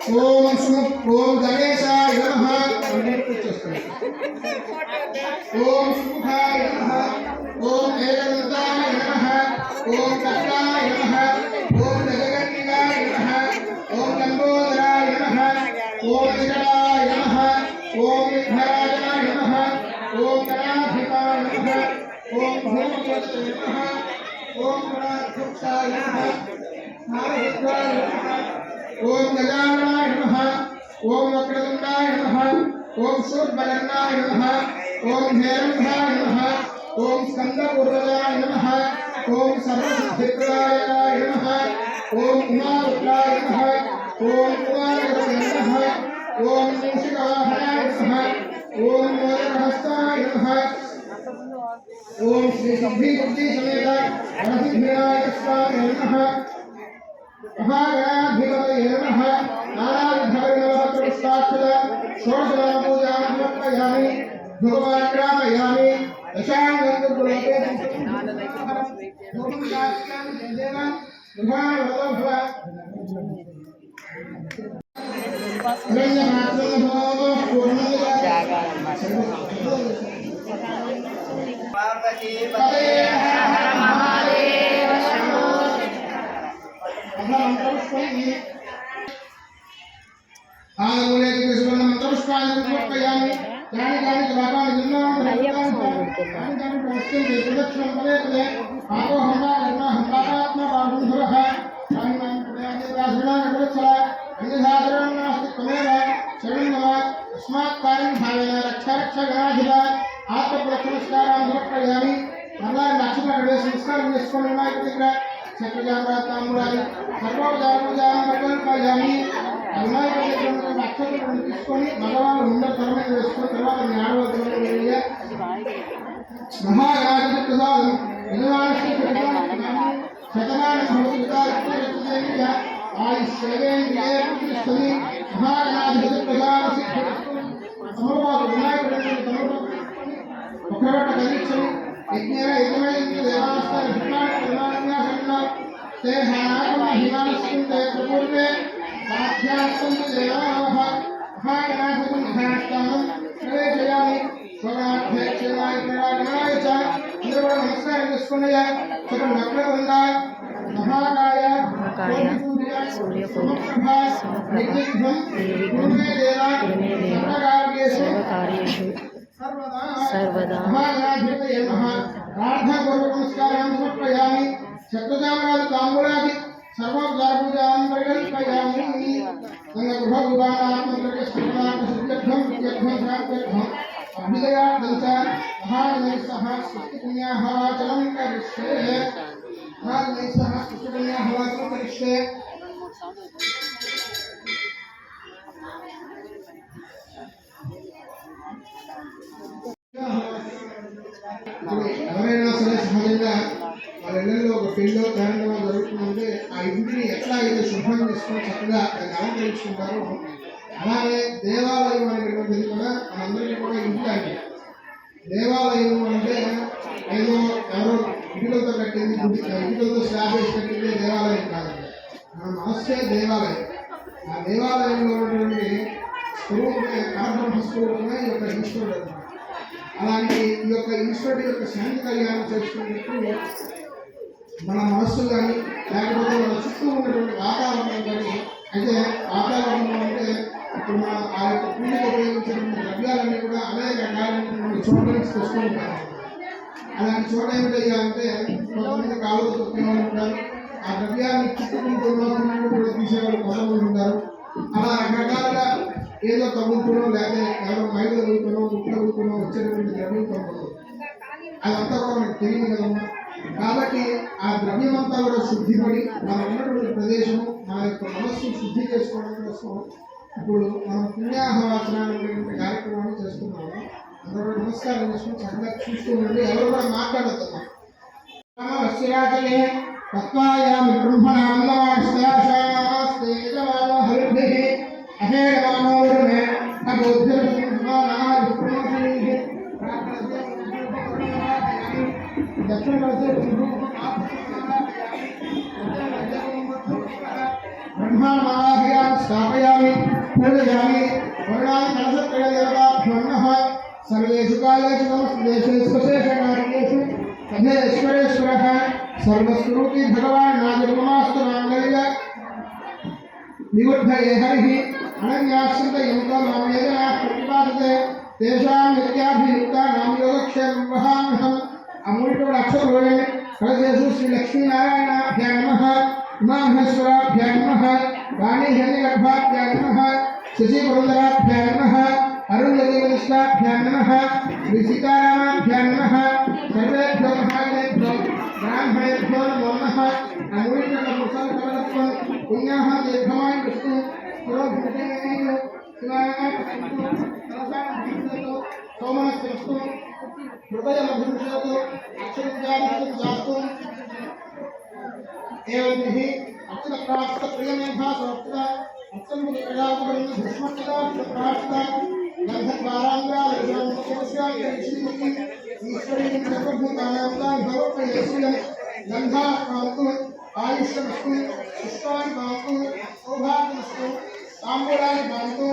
ओम ओम गणेशाय नमः ओम सुखाय नमः ओम एकदंताय नमः ओम कपिलाय नमः ओम जगन्निकाय नमः ओम लंबोदराय नमः ओम विकटाय नमः ओम विघ्नराजाय नमः ओम गणाधिपाय नमः ओम भूमपतये नमः ओम गणाध्यक्षाय नमः नारसिंहाय नमः ओम गजाननाय नमः ओम वक्रतुंडाय नमः ओम शूर्पकर्णाय नमः ओम हेरंभाय नमः ओम स्कंदपूर्वजाय नमः ओम सर्वसिद्धिप्रदाय नमः ओम उमारुद्राय नमः ओम उमारुद्राय नमः ओम मूषिकवाहनाय नमः ओम मोदकहस्ताय नमः ओम श्री सिद्धिबुद्धि समेत वरसिद्धिविनायक स्वामिने नमः महागणाधिपतये नमः नानाविधविनवपत्रपुष्पाक्षत षोडशनामपूजां समर्पयामि धूपमाग्रापयामि दशाङ्गन्तुपुरोते धूपं दास्यामि देव गृहाणवतो भव पार्वती पतये हर महादेव शंभो आगमने के सुवर्ण मंत्र पुष्पांजलि समर्पयामि यानि कानि जपानि जन्मानि प्रस्तुतं प्रदक्षिणं पदे आपो हम्मा कर्म हम्मात्मा बाहुधरः यानि मां प्रयाजे रासना नवत्सला अन्यधारणं नास्ति तमेव शरणं मम अस्मात् कार्यं भावेन रक्ष गणाधिपा आत्मप्रक्षणस्कारां समर्पयामि मल्ला लक्ष्मणगणे संस्कारं निष्पन्नमायतिग्र सत्यजागृतामुरारि सर्वोपचारपूजां कल्पयामि అమ్మాయి నక్షత్రం తీసుకొని భగవాన్ ముందర తరమే వేసుకున్న తర్వాత జ్ఞానవంతులు మహారాజు ప్రసాదం శతమాన సంస్కృత ఆయుష్యేంద్రియేంద్రియ మహారాజు ప్రసాద సమర్పాలు వినాయకుడు ఒకరొక పరీక్షలు యజ్ఞ యజ్ఞమైన దేవాస్థాన ते हानाकम हिमांशुते प्रपूर्वे साध्यास्तम देवाः महागणाधिपं ध्यानस्थानं प्रवेशयामि स्वगाध्यक्षेनाय प्ररागणाय च निर्वणमस्ताय स्मरणय सकलनग्नवन्दाय महाकाय सूर्यकोटि समप्रभा निर्विघ्नं सर्वकार्येषु सर्वदा महागणाधिपतये नमः प्रार्थनापूर्वक नमस्कारान् समर्पयामि शत्रुजामराज तांबूलादि सर्वोपचारपूजां परिकल्पयामि संगगृहभूतानात्मकस्य सिद्ध्यर्थं सिद्ध्यर्थं शान्त्यर्थं अभ्युदयार्थं च महागणैः सह स्तुतिपुण्याहवाचनं करिष्ये महागणैः सह स्तुतिपुण्याहवाचनं करिष्ये ఎవరైనా సరే సహజంగా వాళ్ళ ఇళ్లలో ఒక పెళ్ళో తేడంలో జరుగుతుందంటే ఆ ఇంటిని ఎట్లాగైతే శుభ్రం చేసుకొని చక్కగా దాన్ని అలంకరించుకుంటారో అలాగే దేవాలయం అనేటువంటిది కూడా మనందరికీ కూడా ఇంటి అంటే దేవాలయం అంటే ఏదో ఎవరో ఇటుకలతో కట్టింది ఇటుకలతో స్లాబ్ వేసి కట్టింది దేవాలయం కాదండి మన మనస్సే దేవాలయం ఆ దేవాలయంలో ఉన్నటువంటి స్వరూపమే పరబ్రహ్మ స్వరూపమే ఈ యొక్క ఈశ్వరుడు అలాంటి ఈ యొక్క ఈశ్వరుడి యొక్క శాంతి కళ్యాణం చేసుకున్నప్పుడు మన మనస్సు కానీ లేకపోతే మన చుట్టూ ఉన్నటువంటి వాతావరణం కానీ అయితే వాతావరణం అంటే ఇప్పుడు మన ఆ యొక్క పూజకు ఉపయోగించినటువంటి ద్రవ్యాలన్నీ కూడా అనేక రకాలైనటువంటి చోట్ల నుంచి తెస్తూ ఉంటారు అలాంటి చోట ఏమిటయ్యా అంటే కొంతమంది కాలువ తొక్కిన వాళ్ళు ఉంటారు ఆ ద్రవ్యాన్ని చుట్టుకుంటూ కూడా తీసేవాళ్ళు కొంతమంది ఉంటారు అలా రకరకాలుగా ఏదో తగ్గుతునో లేకపోతే ఎవరో మైలు తగ్గుతునో ఉప్పు తగ్గుతునో వచ్చేటువంటి ద్రవ్యం తగ్గుతుంది అదంతా కూడా మనకు తెలియదు కదమ్మా కాబట్టి ఆ ద్రవ్యం అంతా కూడా శుద్ధిపడి మనం ఉన్నటువంటి ప్రదేశం మన యొక్క మనస్సు శుద్ధి చేసుకోవడం కోసం ఇప్పుడు మనం పుణ్యాహవాచనాన్ని కార్యక్రమాన్ని చేస్తున్నాము అందరూ నమస్కారం చేసుకుని చక్కగా చూస్తూ ఉండండి ఎవరు కూడా మాట్లాడుతున్నాం తత్వాయామి బ్రహ్మణాంగవాస్తే అహేరమానోరుమే दक्षिण ब्रह्मांड स्थापयामि सर्वेषु कालेषु समस्तदेशेषु विशेषकार्येषु तथेश्वरेश्वरः सर्वस्वरूपी भगवान् नागरिकमास्तु माङ्गल्य निवृद्धये हरिः अनन्याश्रितयुक्तो नामयजनाः प्रतिपादते तेषां नित्याभियुक्तानां योगक्षेमं वहाम्यहम् अमूल्यवक्षरोणे कलशेषु श्रीलक्ष्मीनारायणाभ्यां नमः उमामहेश्वराभ्यां नमः वाणीहिरण्यगर्भाभ्यां नमः शशिपुरन्दराभ्यां नमः अरुणदेवनिष्ठाभ्यां नमः श्रीसीतारामाभ्यां नमः सर्वेभ्यो महागणेभ्यो ब्राह्मणेभ्यो नमो नमः अमूल्यकमुसलकमलत्वं पुण्याः दीर्घमान् विष्णु पुरोभिषेकेन सोमनस्यस्तु हृदयमभिषेतु अक्षरविद्यादिकं जास्तु एवं हि अक्षरप्राप्तप्रियमेधा समर्पिता अक्षरमुदकलापरं भस्मकलाप्तप्राप्ता गन्धद्वाराङ्गालयसंस्कृतस्याश्रीमती ईश्वरीं सर्वभूतानां भवप्रयस्यं गन्धाकान्तु आयुष्यमस्तु पुष्पाणि कान्तु सौभाग्यमस्तु ताम्बूलानि कान्तु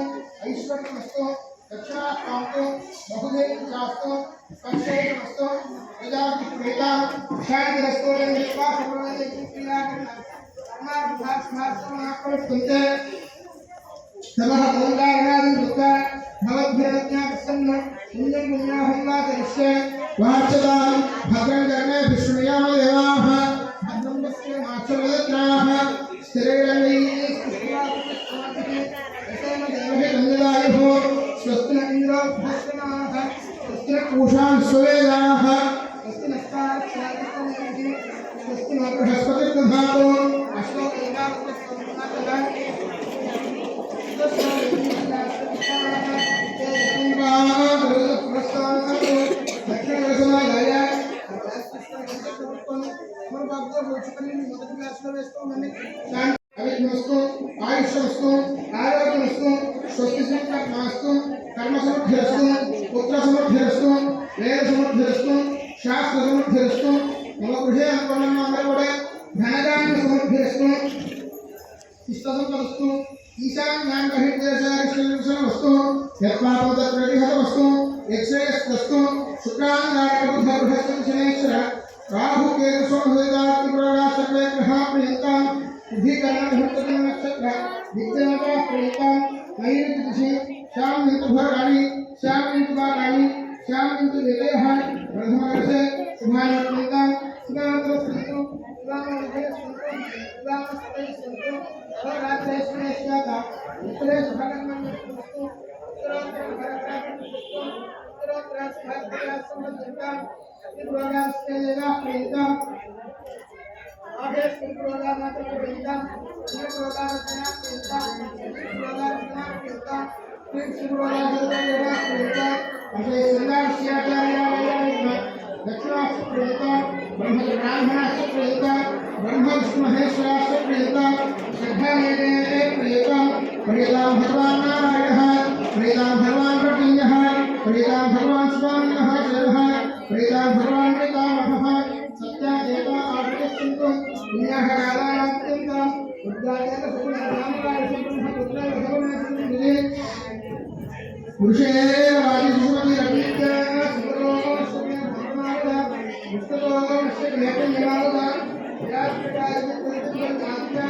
ऐश्वर्यमस्तु दक्षिणाकान्तु बहुदेवचास्तु स्पर्शेतमस्तु प्रजापतिप्रीता शान्तिरस्तु निर्विश्वासप्रलयचित्क्रियाकर्णार्भास्मार्समाकर्तुन्ते नमः ओंकारादि दुःखा भवद्भिरज्ञा प्रसन्न पुण्यं पुण्याहं वा करिष्ये वाचतां भद्रं कर्णे विष्णुयाम देवाः भद्रं वस्य माक्षरयत्राः स्थिरैरङ्गैः स्वस्ति न इंद्रो भस्माः स्वस्ति न पूषान् सुवेदाः स्वस्ति नस्ताक्षादिस्तनेभिः स्वस्ति न बृहस्पतिर्दधातु अश्वो एकादशसंवत्सरः अविघ्नस्तु आयुष्यमस्तु आरोग्यमस्तु स्वस्तिसंकल्पनास्तु कर्मसमृद्धिरस्तु पुत्रसमृद्धिरस्तु वेदसमृद्धिरस्तु शास्त्रसमृद्धिरस्तु मम गृहे अन्नमन्नमोदे धनधान्यसमृद्धिरस्तु इष्टसम्पदस्तु ईशान्याङ्गहिर्देशवस्तु यत्पापतत्प्रतिहतवस्तु यक्षयस्तस्तु शुक्राङ्गारकबुधबृहस्पतिशनेश्वर राहुकेतुसोमहृदात्रिपुराणा सर्वे ग्रहाः प्रियन्तां बुद्धिकर्णमुहूर्तनक्षत्र विद्यानाः प्रियन्तां नैऋत्यदिशि श्यामयन्तुभराणि श्यामयन्तुबालानि श्यामयन्तुवेदयः प्रथमवर्षे शुभानि प्रियन्तां सुगान्तरस्सन्तु सुगामविजयस्सन्तु सुगामस्तैस्सन्तु अहोरात्रेश्वरेश्याता उत्तरेशुभगन्मन्यस्तु उत्तरोत्तरभरत्रास्तु उत्तरोत्तरस्भाग्यासंवत्सरतां त्रिपुराणास्तेजः प्रियन्तां आभेस्त्रिपुराणामात्रप्रियन्तां त्रिपुराणारचना प्रियन्तां त्रिपुराणारचना प्रियन्तां त्रिपुराणाजलदेवः प्रियन्तां अशेषन्दास्याचार्यालयाः दक्षिणास्य प्रियन्तां ब्रह्मब्राह्मणास्य प्रियन्तां ब्रह्मविष्णुमहेश्वरास्य प्रियन्तां श्रद्धामेने प्रियन्तां प्रियतां भगवान् नारायणः प्रियतां भगवान् प्रतीयः प्रियतां भगवान् स्वामिनः जयः प्रियतां भगवान् पितामहः सत्या एका आर्यसन्तु पुण्याः कालानात्यन्तां उद्गातेन सुपुत्रनामकार्यसम्पन्नपुत्रवधवनसन्निधे पुरुषे वादिसुमतिरपीत्या सुपुरोश्वमे भगवानः मुस्ततोश्च गृहकन्यमावदा यास्पदायित्वैतन्यात्या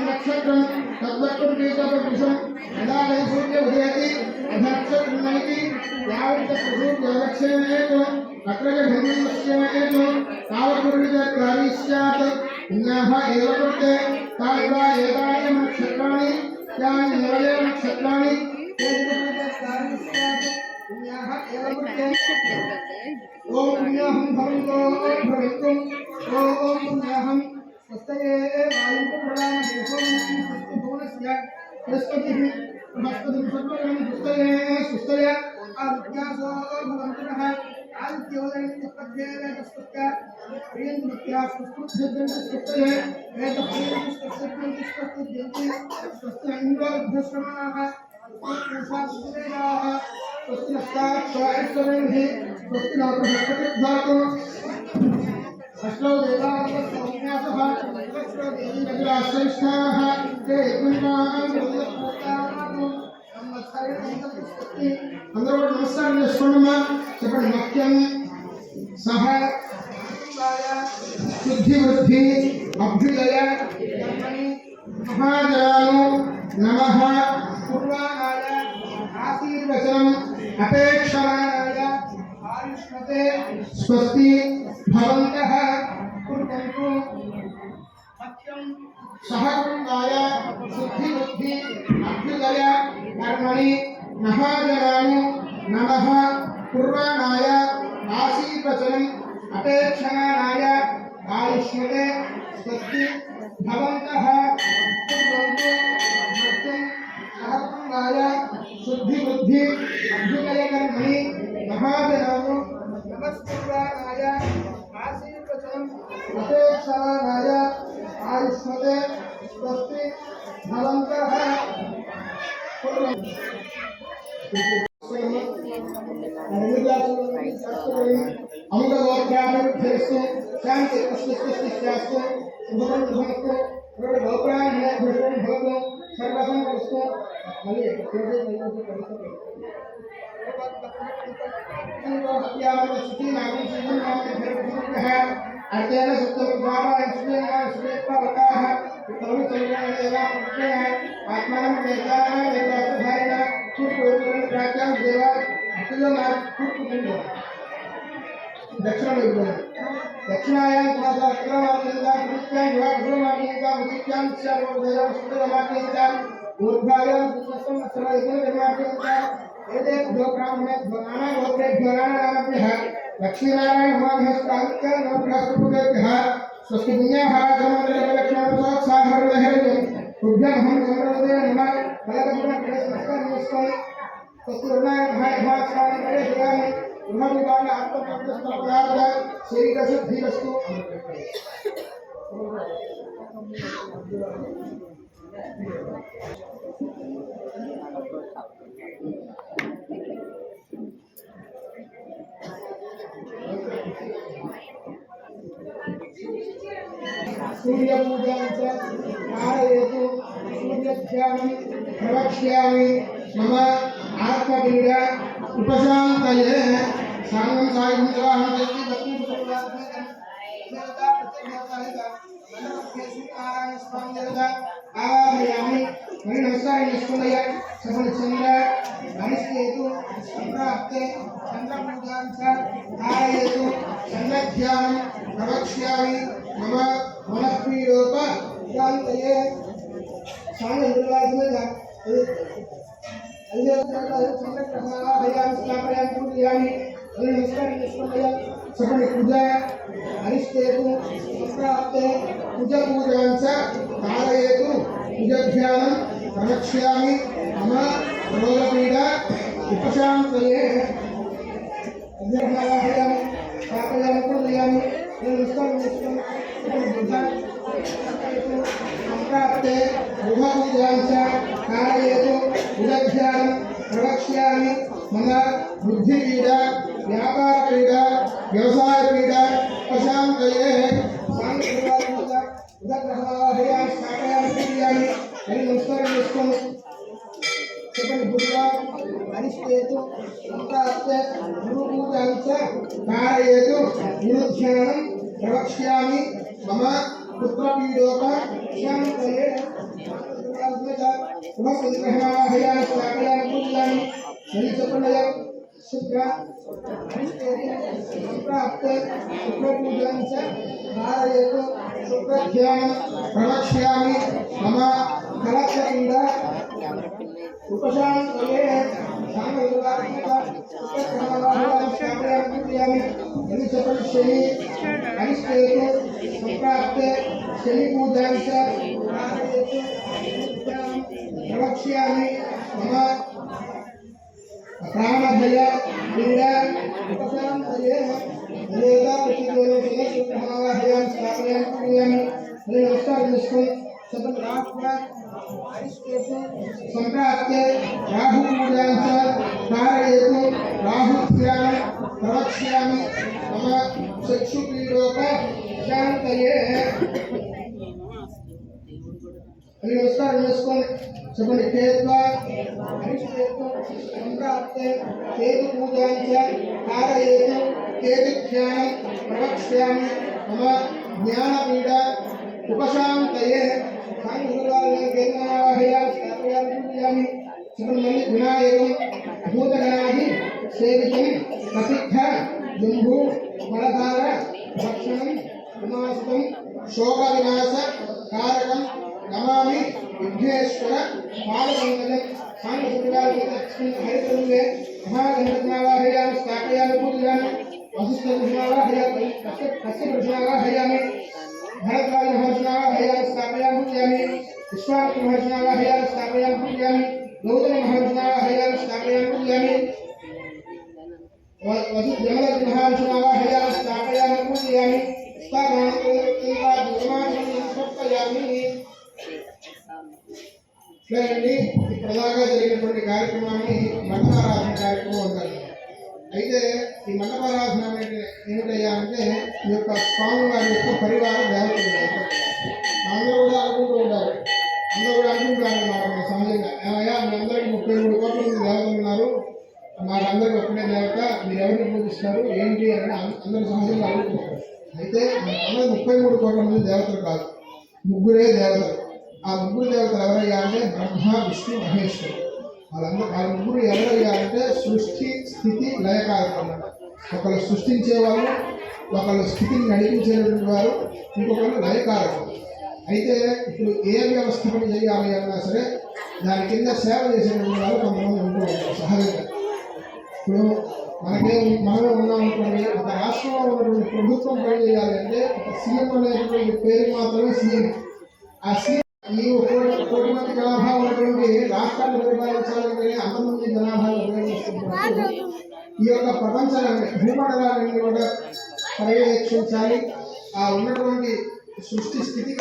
नक्षत्रं तद्वत्पुरुषं यदा सूर्य उदयति अधक्षत्रमैति यावत्सूर्योगक्षेमेतो तत्र च धर्मस्यमेतो तावत्पुरुषकार्यं स्यात् पुण्याः एव कृते तानि एतानि नक्षत्राणि यानि एवमेव नक्षत्राणि पुण्याः एव कृते ओम पुण्याहं भवन्तो भवन्तु ओम पुण्याहं स्वस्तये वायुपुराणदेशोमस्य बृहस्पतिः बृहस्पतिं स्वस्तये स्वस्तय आदित्यासो भवन्तुनः आदित्योदयस्तपद्येवेतस्तस्य प्रियन्त्या सुस्तुभ्यन्ते वेदप्रियन्तस्तस्य स्वस्य इन्द्रोभ्यश्रमाः स्वस्तिशास्त्रेयाः स्वस्ति नस्ताक्षायस्वरेभिः स्वस्ति न बृहस्पतिर्धातु अष्टौ देवानां अष्टौ देवी नगराश्रेष्ठाः ते అందరూ కూడా నమస్కారం చేసుకోండమ్మా. చెప్పండి. మఖ్యం సహ శుద్ధి వృద్ధి అభ్యుదయ మహాజాను నమః పూర్వానాయ ఆశీర్వచనం అపేక్షమానాయ ఆయుష్మతే స్వస్తి భవంతః కుర్వంతు. మఖ్యం సహకుటుంబాయ శుద్ధి బుద్ధి అభ్యుదయ కర్మణి మహాజనాను నమః పూర్వానాయ ఆశీర్వచనం అపేక్షమానాయ ఆయుష్మతే స్వస్తి భవంతః కుర్వంతు. మఖ్యం సహకుటుంబాయ శుద్ధి బుద్ధి అభ్యుదయ కర్మణి మహాజనాను నమస్కృతాయ ఆశీర్వచనం అపేక్షమానాయ ఆయుష్మతే స్వస్తి భవంతః. అముక గోత్రాభివృద్ధిరస్తు శాంతి పుష్టిస్తు శుభం శుభమస్తు గోప్రాయ భూషణం భవతు సర్వసంపదస్తు. మళ్ళీ అర్జేన సుప్తముద్రావాయ సుదేవాయ సుదేవావతాః ఉత్తమచర్యాయేవ పుష్పేణ ఆత్మనం వేదాన వేదాసధారిణ కుర్పురుణ ప్రాచ్యాం దేవ అతులమ కుర్పుకుండు. దక్షిణ వైపున దక్షిణాయాం తథా అక్రమార్గంగా కృత్యాం వివాహమార్గంగా ఉదిత్యాం సర్వోదయం సుదేవమార్గంగా ఊర్ధ్వాయాం సుస్తం అసలైన నిర్మార్గంగా ఏదేభ్యో బ్రాహ్మణేభ్యో నానాగోత్రేభ్యో నానానామభ్యః లక్ష్మీనారాయణ మహాభ్యస్తాంత్య నవగ్రహస్వరూపేభ్యः స్వస్తి పుణ్యాహారాజమనలక్ష్మణోత్సాహర్వహేయం తుభ్యమహం చంద్రవదే నమః. ఫలకమున నమస్కారం. స్వస్తి రుణాయ మహాభాస్వామి పరేషయామి గృహవివాహ ఆత్మప్రతిష్ఠాపదార్థ శరీరశుద్ధిరస్తు. सूर्यपूजाञ्च कारयतु. सूर्यध्यानं प्रवक्ष्यामि. मम आत्मपीड उपशान्तये. साङ्गं सायं जवाहं देवी भक्ति देवता नारायण स्वामी देवता आवाहयामि. मणि नमस्कार निष्कुलय सफलचन्द्र अनिष्टेतु सम्प्राप्ते चन्द्रपूजाञ्च कारयतु. चन्द्रध्यानं प्रवक्ष्यामि. मम मनःपीडोप शान्तये. सायन्द्रवासमेधा सकल पूजा अरिष्टेतु संप्राप्ते कुजपूजाञ्च कारयतु. कुजध्यानं प्रवक्ष्यामि. मम रोगपीडा उपशान्तये. संप्राप्ते गृहपूजाञ्च कारयतु. कुजध्यानं प्रवक्ष्यामि. मम बुद्धिपीडा व्यापारपीडा व्यवसायपीडा उपशान्तये. अरिष्टेतु संप्राप्ते गुरुपूजाञ्च कारयतु. गुरुध्यानं प्रवक्ष्यामि. मम पुत्रपीडोपशान्तये. संप्राप्ते शुक्रपूजाञ्च कारयतु. शुक्रध्यानं प्रवक्ष्यामि. मम कलशपीडा उपशान्तये. शनि अरिष्टेतु संप्राप्ते शनिपूजाञ्च कारयतु. प्रवक्ष्यामि. मम प्राणभय पीडा उपशान्तये. संप्राप्ते राहुपूजाञ्च कारयतु. राहुध्यानं प्रवक्ष्यामि. मम चक्षुपीडोप ఉపశాంతయే అని నమస్కారం చేసుకోండి. చెప్పండి. కేత్వా సంప్రాప్తే కేతు పూజాంచ కారయేతు కేతు ధ్యానం ప్రవక్ష్యామి మమ జ్ఞానపీడ ఉపశాంతయే స్థాపయామి. చెప్పండి. వినాయకం భూతగణాది సేవితం ప్రసిద్ధ జంబూ మలధార భక్షణం వినాశం శోక వినాశ కారకం నమామి విఘ్నేశ్వర పాదపంకజం. హరితరులే మహాగణపతిమావాహయామి స్థాపయామి పూజయామి. వశిష్ఠపురుషమావాహయామి కశ్యపురుషమావాహయామి. భరద్వాజ మహర్షిమావాహయామి స్థాపయామి పూజయామి. విశ్వామిత్ర మహర్షిమావాహయామి స్థాపయామి పూజయామి. గౌతమ మహర్షిమావాహయామి స్థాపయామి పూజయామి. జమదగ్ని మహర్షిమావాహయామి స్థాపయామి పూజయామి. ఇట్లాంటి ప్రధానంగా జరిగినటువంటి కార్యక్రమాన్ని మండపారాధన కార్యక్రమం అంటారు. అయితే ఈ మండపారాధన అనేది ఏమిటయ్యా అంటే ఈ యొక్క స్వామి వారి యొక్క పరివారం దేవతలు. అందరూ కూడా అనుకుంటూ ఉంటారు. అందరూ కూడా అనుకుంటారు అన్నమాట మన సహజంగా. ఏమయ్యా మీ అందరికీ 33 కోట్ల మంది దేవతలు ఉన్నారు, మాకందరికీ ఒక్కటే దేవత, మీరు ఎవరిని పూజిస్తారు ఏంటి అని అందరూ సహజంగా అనుకుంటారు. అయితే అందరూ 33 కోట్ల మంది దేవతలు కాదు, ముగ్గురే దేవతలు. ఆ ముగ్గురు దేవతలు ఎవరయ్యా అంటే బ్రహ్మ విష్ణు మహేశ్వరుడు. వాళ్ళ ముగ్గురు ఎవరయ్యా అంటే సృష్టి స్థితి లయకారకం అన్నమాట. ఒకళ్ళు సృష్టించేవాళ్ళు, ఒకళ్ళు స్థితిని నడిపించేటువంటి వారు, ఇంకొకళ్ళు లయకారకం. అయితే ఇప్పుడు ఏ వ్యవస్థ పని చేయాలి అన్నా సరే దాని కింద సేవ చేసేటువంటి వాళ్ళు కొంతమంది ఉంటూ ఉంటారు సహజంగా. ఇప్పుడు మనమే ఉన్నాం అనుకోండి, ఒక రాష్ట్రంలో ఉన్నటువంటి ప్రభుత్వం పని చేయాలి అంటే ఒక సీఎం అనేటువంటి పేరు మాత్రమే సీఎం. ఆ సీఎం ఈ 1 కోటి మంది జనాభా ఉన్నటువంటి రాష్ట్రాన్ని పరిపాలించాలని అంతమంది జనాభాను ఉపయోగిస్తున్నప్పుడు ఈ యొక్క ప్రపంచాన్ని భూమండలాన్ని కూడా పర్యవేక్షించాలి. ఆ ఉన్నటువంటి సృష్టి స్థితి